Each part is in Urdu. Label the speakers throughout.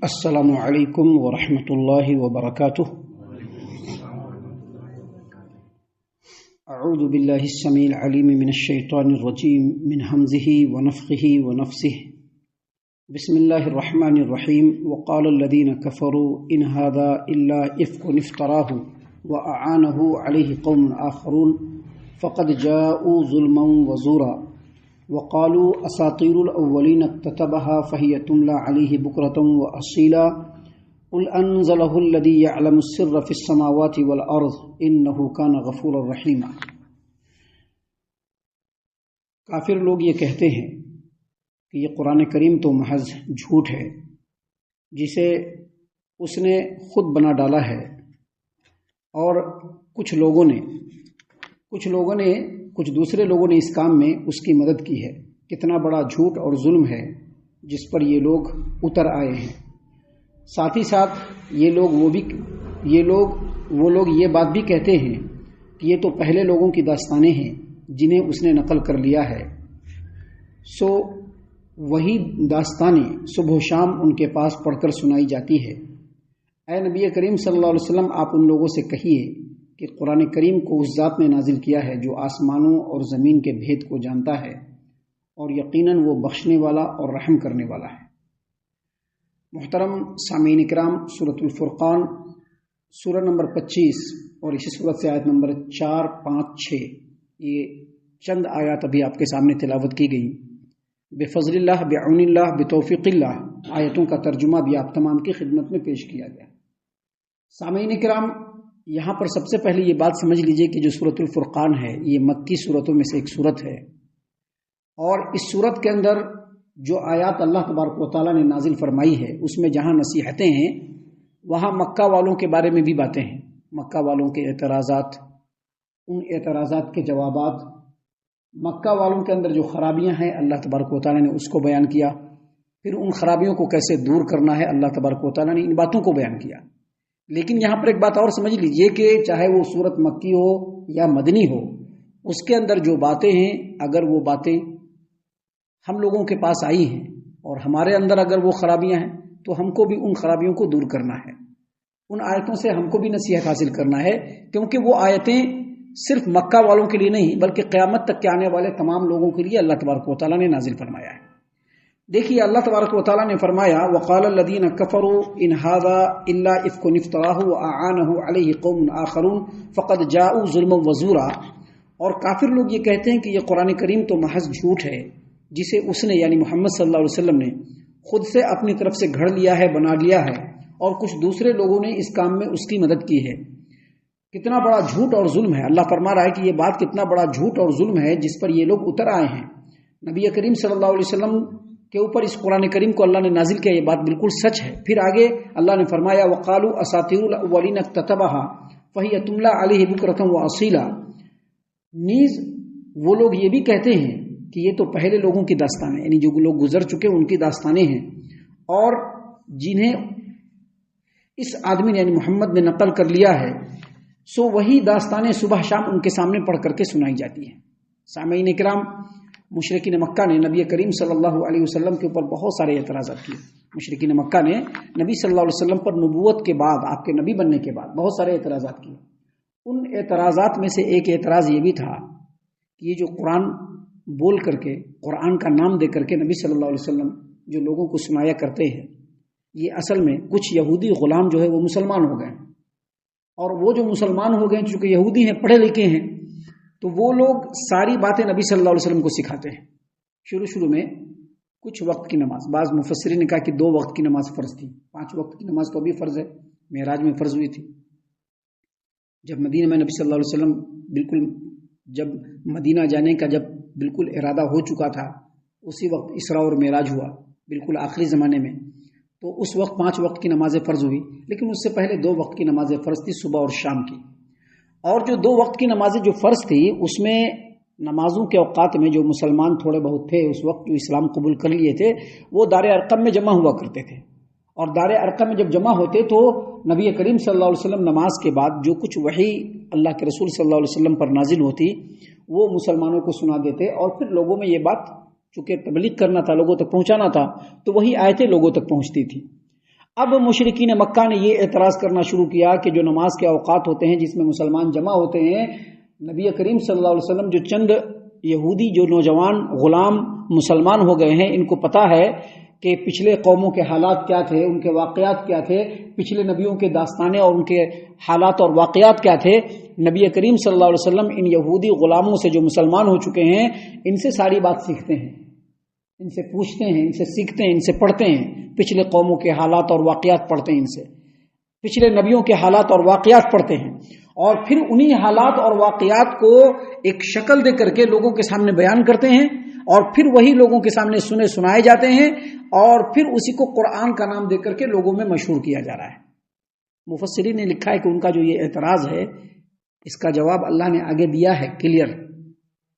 Speaker 1: السلام علیکم ورحمۃ اللہ وبرکاتہ۔ اعوذ باللہ السمیع العلیم من الشیطان الرجیم من حمزہ ونفخہ ونفثہ۔ بسم اللہ الرحمن الرحیم۔ وقال الذین کفروا ان ھذا الا افک افتراہ واعانہ علیہ قوم آخرون فقد جاءوا ظلما وزورا وقالوا اساطیر الاولین اکتتبها فهي تملی علیہ بکرۃ واصیلا قل انزلہ الذی یعلم السر فی السماوات والارض انہ کان غفورا رحیما۔ کافر لوگ یہ کہتے ہیں کہ یہ قرآن کریم تو محض جھوٹ ہے جسے اس نے خود بنا ڈالا ہے، اور کچھ دوسرے لوگوں نے اس کام میں اس کی مدد کی ہے۔ کتنا بڑا جھوٹ اور ظلم ہے جس پر یہ لوگ اتر آئے ہیں۔ ساتھ ہی ساتھ وہ لوگ یہ بات بھی کہتے ہیں کہ یہ تو پہلے لوگوں کی داستانیں ہیں جنہیں اس نے نقل کر لیا ہے، سو وہی داستانیں صبح و شام ان کے پاس پڑھ کر سنائی جاتی ہے۔ اے نبی کریم صلی اللہ علیہ وسلم، آپ ان لوگوں سے کہیے کہ قرآن کریم کو اس ذات نے نازل کیا ہے جو آسمانوں اور زمین کے بھید کو جانتا ہے، اور یقیناً وہ بخشنے والا اور رحم کرنے والا ہے۔ محترم سامعین اکرام، سورۃ الفرقان سورہ نمبر 25 اور اسی سورت سے آیت نمبر 4، 5، 6، یہ چند آیات ابھی آپ کے سامنے تلاوت کی گئی۔ بفضل اللہ، بعون اللہ، بتوفیق اللہ، آیتوں کا ترجمہ بھی آپ تمام کی خدمت میں پیش کیا گیا۔ سامعین اکرام، یہاں پر سب سے پہلے یہ بات سمجھ لیجئے کہ جو سورۃ الفرقان ہے یہ مکی سورتوں میں سے ایک سورت ہے، اور اس سورت کے اندر جو آیات اللہ تبارک و تعالیٰ نے نازل فرمائی ہے اس میں جہاں نصیحتیں ہیں وہاں مکہ والوں کے بارے میں بھی باتیں ہیں، مکہ والوں کے اعتراضات، ان اعتراضات کے جوابات، مکہ والوں کے اندر جو خرابیاں ہیں اللہ تبارک و تعالیٰ نے اس کو بیان کیا، پھر ان خرابیوں کو کیسے دور کرنا ہے اللہ تبارک و تعالیٰ نے ان باتوں کو بیان کیا۔ لیکن یہاں پر ایک بات اور سمجھ لیجئے کہ چاہے وہ سورت مکی ہو یا مدنی ہو، اس کے اندر جو باتیں ہیں اگر وہ باتیں ہم لوگوں کے پاس آئی ہیں اور ہمارے اندر اگر وہ خرابیاں ہیں تو ہم کو بھی ان خرابیوں کو دور کرنا ہے، ان آیتوں سے ہم کو بھی نصیحت حاصل کرنا ہے، کیونکہ وہ آیتیں صرف مکہ والوں کے لیے نہیں بلکہ قیامت تک کے آنے والے تمام لوگوں کے لیے اللہ تبارک و تعالیٰ نے نازل فرمایا ہے۔ دیکھیے اللہ تبارک و تعالیٰ نے فرمایا وقال الذین کفروا ان ھذا الا افک افتراہ واعانہ علیہ قوم آخرون فقد جاءوا ظلما وزورا، اور کافر لوگ یہ کہتے ہیں کہ یہ قرآن کریم تو محض جھوٹ ہے جسے اس نے یعنی محمد صلی اللہ علیہ وسلم نے خود سے اپنی طرف سے گھڑ لیا ہے، بنا لیا ہے، اور کچھ دوسرے لوگوں نے اس کام میں اس کی مدد کی ہے۔ کتنا بڑا جھوٹ اور ظلم ہے، اللہ فرما رہا ہے کہ یہ بات کتنا بڑا جھوٹ اور ظلم ہے جس پر یہ لوگ اتر آئے ہیں۔ نبی کریم صلی اللہ علیہ وسلم کے اوپر اس قرآن کریم کو اللہ نے نازل کیا، یہ بات بالکل سچ ہے۔ پھر آگے اللہ نے فرمایا وقالوا اساطیر الاولین اکتتبها فهي تملی علیہ بکرۃ واصیلا، نیز وہ لوگ یہ بھی کہتے ہیں کہ یہ تو پہلے لوگوں کی داستانیں، یعنی جو لوگ گزر چکے ان کی داستانیں ہیں، اور جنہیں اس آدمی نے یعنی محمد نے نقل کر لیا ہے، سو وہی داستانیں صبح شام ان کے سامنے پڑھ کر کے سنائی جاتی ہیں۔ سامعین اکرام، مشرکین مکہ نے نبی کریم صلی اللہ علیہ وسلم کے اوپر بہت سارے اعتراضات کیے۔ مشرکین مکہ نے نبی صلی اللہ علیہ وسلم پر نبوت کے بعد، آپ کے نبی بننے کے بعد بہت سارے اعتراضات کیے۔ ان اعتراضات میں سے ایک اعتراض یہ بھی تھا کہ یہ جو قرآن بول کر کے، قرآن کا نام دے کر کے نبی صلی اللہ علیہ وسلم جو لوگوں کو سنایا کرتے ہیں، یہ اصل میں کچھ یہودی غلام جو ہے وہ مسلمان ہو گئے، اور وہ جو مسلمان ہو گئے چونکہ یہودی ہیں، پڑھے لکھے ہیں، تو وہ لوگ ساری باتیں نبی صلی اللہ علیہ وسلم کو سکھاتے ہیں۔ شروع میں کچھ وقت کی نماز، بعض مفسرین نے کہا کہ 2 وقت کی نماز فرض تھی، 5 وقت کی نماز تو ابھی فرض ہے، معراج میں فرض ہوئی تھی۔ جب مدینہ میں نبی صلی اللہ علیہ وسلم جب مدینہ جانے کا جب بالکل ارادہ ہو چکا تھا، اسی وقت اسراء اور معراج ہوا، بالکل آخری زمانے میں، تو اس وقت 5 وقت کی نمازیں فرض ہوئی، لیکن اس سے پہلے 2 وقت کی نمازیں فرض تھی، صبح اور شام کی۔ اور جو 2 وقت کی نمازیں جو فرض تھی اس میں نمازوں کے اوقات میں جو مسلمان تھوڑے بہت تھے اس وقت جو اسلام قبول کر لیے تھے وہ دار ارقم میں جمع ہوا کرتے تھے، اور دار ارقم میں جب جمع ہوتے تو نبی کریم صلی اللہ علیہ وسلم نماز کے بعد جو کچھ وحی اللہ کے رسول صلی اللہ علیہ وسلم پر نازل ہوتی وہ مسلمانوں کو سنا دیتے، اور پھر لوگوں میں یہ بات چونکہ تبلیغ کرنا تھا، لوگوں تک پہنچانا تھا، تو وہی آیتیں لوگوں تک پہنچتی تھی۔ اب مشرکین مکہ نے یہ اعتراض کرنا شروع کیا کہ جو نماز کے اوقات ہوتے ہیں جس میں مسلمان جمع ہوتے ہیں، نبی کریم صلی اللہ علیہ وسلم جو چند یہودی جو نوجوان غلام مسلمان ہو گئے ہیں، ان کو پتہ ہے کہ پچھلے قوموں کے حالات کیا تھے، ان کے واقعات کیا تھے، پچھلے نبیوں کے داستانیں اور ان کے حالات اور واقعات کیا تھے۔ نبی کریم صلی اللہ علیہ وسلم ان یہودی غلاموں سے جو مسلمان ہو چکے ہیں، ان سے ساری بات سیکھتے ہیں، ان سے پوچھتے ہیں، ان سے سیکھتے ہیں، ان سے پڑھتے ہیں، پچھلے قوموں کے حالات اور واقعات پڑھتے ہیں، ان سے پچھلے نبیوں کے حالات اور واقعات پڑھتے ہیں، اور پھر انہی حالات اور واقعات کو ایک شکل دے کر کے لوگوں کے سامنے بیان کرتے ہیں، اور پھر وہی لوگوں کے سامنے سنائے جاتے ہیں، اور پھر اسی کو قرآن کا نام دے کر کے لوگوں میں مشہور کیا جا رہا ہے۔ مفسرین نے لکھا ہے کہ ان کا جو یہ اعتراض ہے، اس کا جواب اللہ نے آگے دیا ہے کلیئر،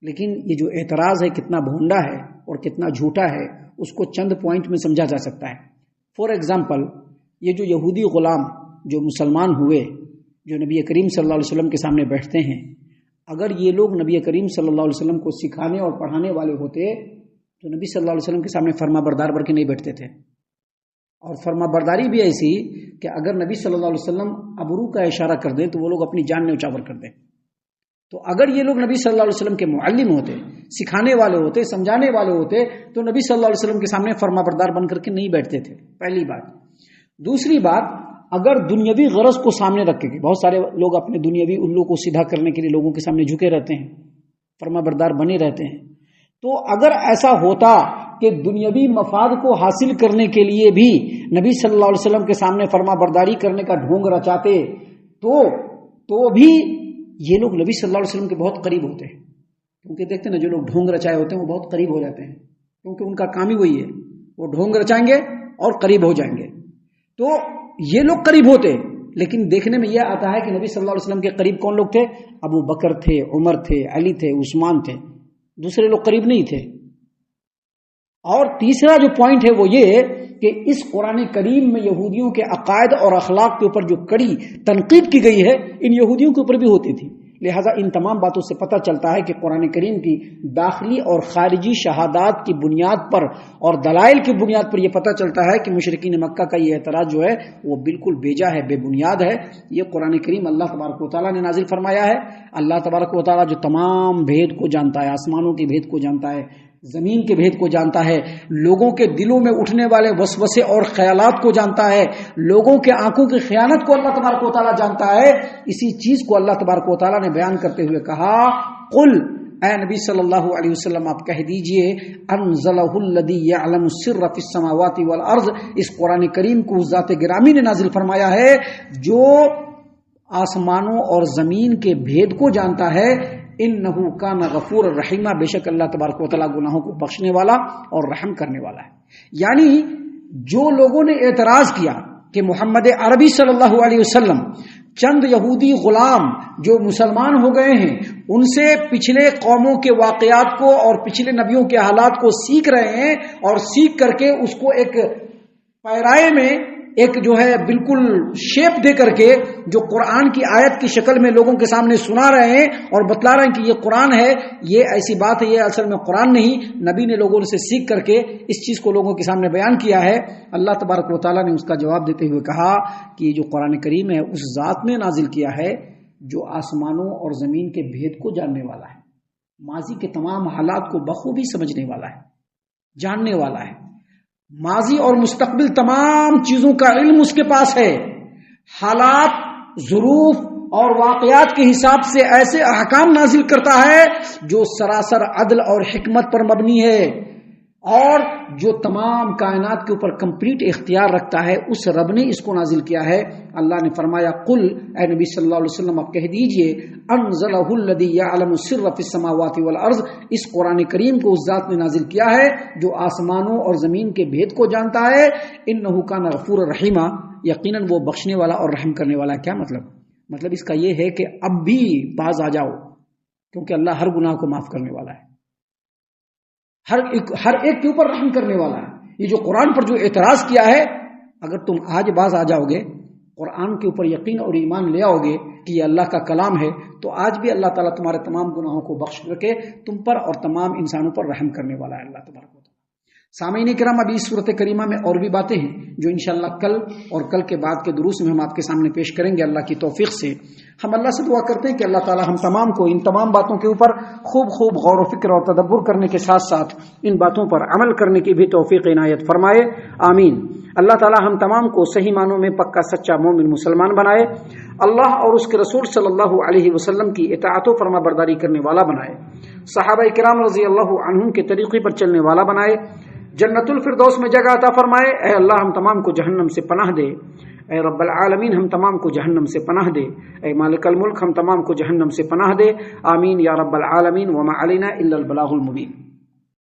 Speaker 1: لیکن یہ جو اعتراض ہے کتنا بھونڈا ہے اور کتنا جھوٹا ہے، اس کو چند پوائنٹ میں سمجھا جا سکتا ہے۔ فار ایگزامپل، یہ جو یہودی غلام جو مسلمان ہوئے، جو نبی کریم صلی اللہ علیہ وسلم کے سامنے بیٹھتے ہیں، اگر یہ لوگ نبی کریم صلی اللہ علیہ وسلم کو سکھانے اور پڑھانے والے ہوتے تو نبی صلی اللہ علیہ وسلم کے سامنے فرما بردار بن کے نہیں بیٹھتے تھے، اور فرما برداری بھی ایسی کہ اگر نبی صلی اللہ علیہ وسلم ابرو کا اشارہ کر دیں تو وہ لوگ اپنی جان نیچاور کر دیں۔ تو اگر یہ لوگ نبی صلی اللہ علیہ وسلم کے معلم ہوتے، سکھانے والے ہوتے، سمجھانے والے ہوتے، تو نبی صلی اللہ علیہ وسلم کے سامنے فرما بردار بن کر کے نہیں بیٹھتے تھے، پہلی بات۔ دوسری بات، اگر دنیاوی غرض کو سامنے رکھ کے، بہت سارے لوگ اپنے دنیاوی الو کو سیدھا کرنے کے لیے لوگوں کے سامنے جھکے رہتے ہیں، فرما بردار بنے رہتے ہیں، تو اگر ایسا ہوتا کہ دنیاوی مفاد کو حاصل کرنے کے لیے بھی نبی صلی اللہ علیہ وسلم کے سامنے فرما برداری کرنے کا ڈھونگ رچاتے تو بھی یہ لوگ نبی صلی اللہ علیہ وسلم کے بہت قریب ہوتے ہیں، کیونکہ دیکھتے ہیں نا جو لوگ ڈھونگ رچائے ہوتے ہیں وہ بہت قریب ہو جاتے ہیں، کیونکہ ان کا کام ہی وہی ہے، وہ ڈھونگ رچائیں گے اور قریب ہو جائیں گے۔ تو یہ لوگ قریب ہوتے، لیکن دیکھنے میں یہ آتا ہے کہ نبی صلی اللہ علیہ وسلم کے قریب کون لوگ تھے؟ ابو بکر تھے، عمر تھے، علی تھے، عثمان تھے، دوسرے لوگ قریب نہیں تھے۔ اور تیسرا جو پوائنٹ ہے وہ یہ کہ اس قرآن کریم میں یہودیوں کے عقائد اور اخلاق کے اوپر جو کڑی تنقید کی گئی ہے، ان یہودیوں کے اوپر بھی ہوتی تھی۔ لہٰذا ان تمام باتوں سے پتہ چلتا ہے کہ قرآن کریم کی داخلی اور خارجی شہادات کی بنیاد پر اور دلائل کی بنیاد پر یہ پتہ چلتا ہے کہ مشرکین مکہ کا یہ اعتراض جو ہے وہ بالکل بیجا ہے، بے بنیاد ہے۔ یہ قرآن کریم اللہ تبارک و تعالیٰ نے نازل فرمایا ہے۔ اللہ تبارک و تعالیٰ جو تمام بھید کو جانتا ہے، آسمانوں کے بھید کو جانتا ہے، زمین کے بھید کو جانتا ہے، لوگوں کے دلوں میں اٹھنے والے وسوسے اور خیالات کو جانتا ہے، لوگوں کے آنکھوں کی خیانت کو اللہ تبارک و تعالیٰ جانتا ہے۔ اسی چیز کو اللہ تبارک و تعالیٰ نے بیان کرتے ہوئے کہا، قل، اے نبی صلی اللہ علیہ وسلم آپ کہہ دیجئے، انزلہ الذی یعلم السر فی السماوات والارض، اس قرآن کریم کو ذات گرامی نے نازل فرمایا ہے جو آسمانوں اور زمین کے بھید کو جانتا ہے۔ انہ کان غفور الرحیمہ، بے شک اللہ تبارک و تعالیٰ گناہوں کو بخشنے والا اور رحم کرنے والا ہے۔ یعنی جو لوگوں نے اعتراض کیا کہ محمد عربی صلی اللہ علیہ وسلم چند یہودی غلام جو مسلمان ہو گئے ہیں ان سے پچھلے قوموں کے واقعات کو اور پچھلے نبیوں کے حالات کو سیکھ رہے ہیں، اور سیکھ کر کے اس کو ایک پیرائے میں ایک جو ہے بالکل شیپ دے کر کے جو قرآن کی آیت کی شکل میں لوگوں کے سامنے سنا رہے ہیں اور بتلا رہے ہیں کہ یہ قرآن ہے، یہ ایسی بات ہے، یہ اصل میں قرآن نہیں، نبی نے لوگوں سے سیکھ کر کے اس چیز کو لوگوں کے سامنے بیان کیا ہے۔ اللہ تبارک و تعالیٰ نے اس کا جواب دیتے ہوئے کہا کہ یہ جو قرآن کریم ہے اس ذات نے نازل کیا ہے جو آسمانوں اور زمین کے بھید کو جاننے والا ہے، ماضی کے تمام حالات کو بخوبی سمجھنے والا ہے، جاننے والا ہے، ماضی اور مستقبل تمام چیزوں کا علم اس کے پاس ہے، حالات، ظروف اور واقعات کے حساب سے ایسے احکام نازل کرتا ہے جو سراسر عدل اور حکمت پر مبنی ہے، اور جو تمام کائنات کے اوپر کمپلیٹ اختیار رکھتا ہے اس رب نے اس کو نازل کیا ہے۔ اللہ نے فرمایا، قل، اے نبی صلی اللہ علیہ وسلم آپ کہہ دیجئے، انزلہ الذی یعلم السر فی السماوات والارض، اس قرآن کریم کو اس ذات نے نازل کیا ہے جو آسمانوں اور زمین کے بھید کو جانتا ہے۔ انہ کان غفور الرحیمہ، یقیناً وہ بخشنے والا اور رحم کرنے والا ہے۔ کیا مطلب اس کا یہ ہے کہ اب بھی باز آ جاؤ، کیونکہ اللہ ہر گناہ کو معاف کرنے والا ہے، ہر ایک کے اوپر رحم کرنے والا ہے۔ یہ جو قرآن پر جو اعتراض کیا ہے، اگر تم آج باز آ جاؤ گے، قرآن کے اوپر یقین اور ایمان لے آؤ گے کہ یہ اللہ کا کلام ہے، تو آج بھی اللہ تعالیٰ تمہارے تمام گناہوں کو بخش کر کے تم پر اور تمام انسانوں پر رحم کرنے والا ہے اللہ تبارک و تعالیٰ۔ سامعین کرام، ابھی اس صورت کریمہ میں اور بھی باتیں ہیں جو انشاءاللہ کل اور کل کے بعد کے دروس میں ہم آپ کے سامنے پیش کریں گے اللہ کی توفیق سے۔ ہم اللہ سے دعا کرتے ہیں کہ اللہ تعالی ہم تمام کو ان تمام باتوں کے اوپر خوب غور و فکر اور تدبر کرنے کے ساتھ ساتھ ان باتوں پر عمل کرنے کی بھی توفیق عنایت فرمائے، آمین۔ اللہ تعالی ہم تمام کو صحیح معنوں میں پکا سچا مومن مسلمان بنائے، اللہ اور اس کے رسول صلی اللہ علیہ وسلم کی اطاعت و فرما برداری کرنے والا بنائے، صحابہ کرام رضی اللہ عنہم کے طریقے پر چلنے والا بنائے، جنت الفردوس میں جگہ عطا فرمائے۔ اے اللہ ہم تمام کو جہنم سے پناہ دے، اے رب العالمین ہم تمام کو جہنم سے پناہ دے، اے مالک الملک ہم تمام کو جہنم سے پناہ دے، آمین یا رب العالمین۔ وما علینا الا البلاغ المبین۔